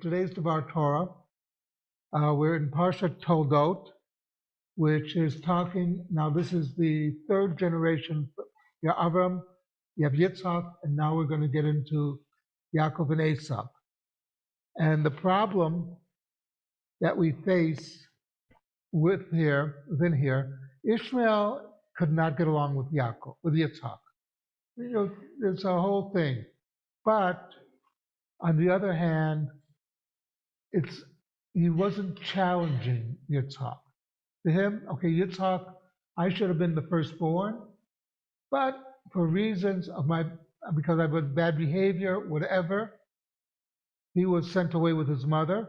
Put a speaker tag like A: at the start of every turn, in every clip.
A: today's Devar Torah. We're in Parshat Toldot, which is talking, now this is the third generation. You have Avram, you have Yitzhak, and now we're going to get into Yaakov and Esau. And the problem that we face within here, Ishmael could not get along with Yaakov, with Yitzhak. It's a whole thing. But on the other hand, he wasn't challenging Yitzhak. To him, okay, Yitzhak, I should have been the firstborn, but for reasons of because I had bad behavior, whatever, he was sent away with his mother.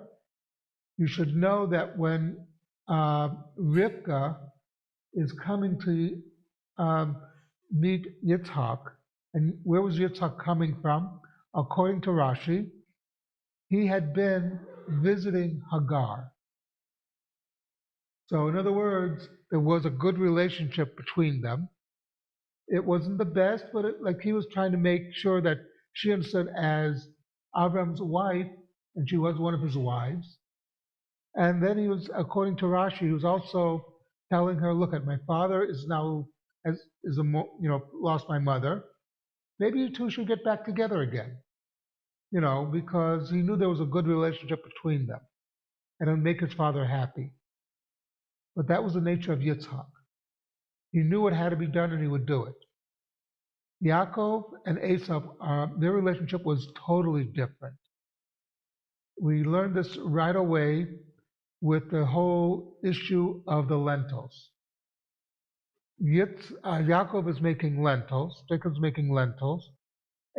A: You should know that when Rivka is coming to meet Yitzhak, and where was Yitzhak coming from? According to Rashi, he had been visiting Hagar. So in other words, there was a good relationship between them. It wasn't the best, but he was trying to make sure that she understood as Avram's wife, and she was one of his wives. And then he was, according to Rashi, he was also telling her, look, my father is now lost my mother. Maybe you two should get back together again. Because he knew there was a good relationship between them, and it would make his father happy. But that was the nature of Yitzhak. He knew what had to be done, and he would do it. Yaakov and Esau, their relationship was totally different. We learned this right away with the whole issue of the lentils. Yaakov is making lentils, Jacob's making lentils.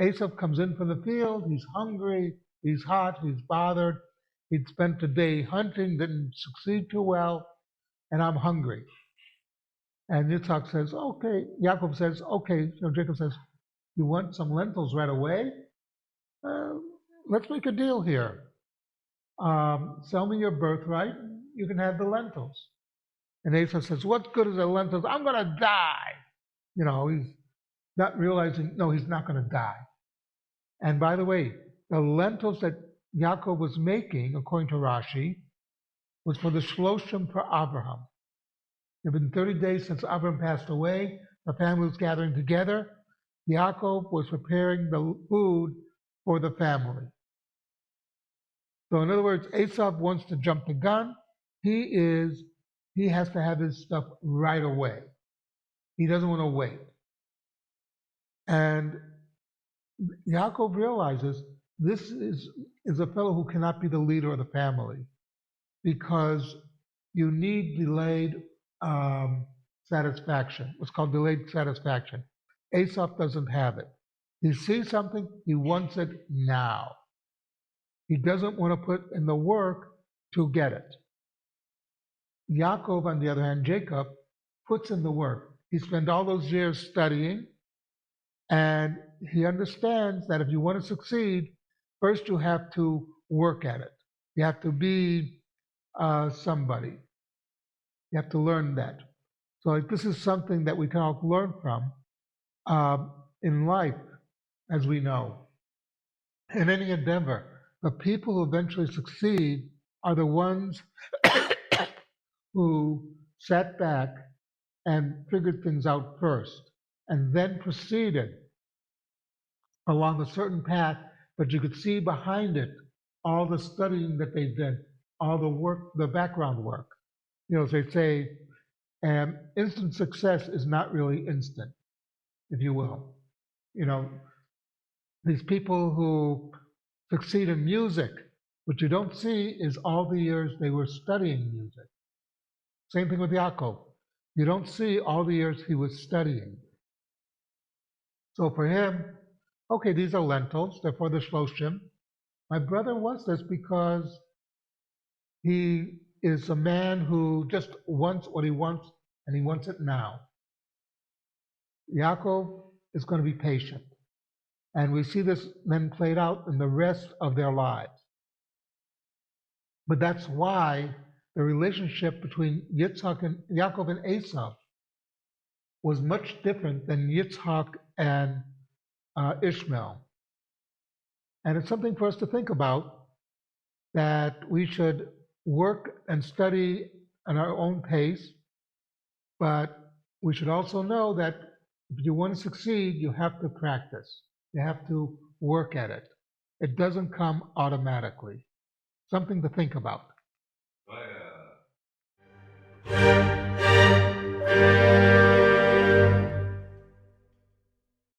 A: Esau comes in from the field, he's hungry, he's hot, he's bothered. He'd spent the day hunting, didn't succeed too well, and I'm hungry. And Yitzhak says, okay, Yaakov says, okay, Jacob says, you want some lentils right away? Let's make a deal here. Sell me your birthright, you can have the lentils. And Esau says, what good is the lentils? I'm going to die. He's not realizing, no, he's not going to die. And by the way, the lentils that Yaakov was making, according to Rashi, was for the shloshim for Abraham. It had been 30 days since Abraham passed away. The family was gathering together. Yaakov was preparing the food for the family. So in other words, Esau wants to jump the gun. He has to have his stuff right away. He doesn't want to wait. And Yaakov realizes this is a fellow who cannot be the leader of the family, because you need delayed satisfaction. What's called delayed satisfaction. Esau doesn't have it. He sees something, he wants it now. He doesn't want to put in the work to get it. Yaakov, on the other hand, Jacob, puts in the work. He spent all those years studying, and he understands that if you want to succeed, first you have to work at it. You have to be somebody. You have to learn that. So this is something that we can all learn from in life, as we know. In any endeavor, the people who eventually succeed are the ones who sat back and figured things out first, and then proceeded along a certain path, but you could see behind it all the studying that they did, all the work, the background work. As they say, instant success is not really instant, if you will. These people who succeed in music, what you don't see is all the years they were studying music. Same thing with Yaakov. You don't see all the years he was studying. So for him, okay, these are lentils, they're for the shloshim. My brother wants this because he is a man who just wants what he wants, and he wants it now. Yaakov is going to be patient. And we see this then played out in the rest of their lives. But that's why the relationship between Yaakov and Esau was much different than Yitzhak and Ishmael. And it's something for us to think about that we should work and study at our own pace, but we should also know that if you want to succeed, you have to practice. You have to work at it. It doesn't come automatically. Something to think about.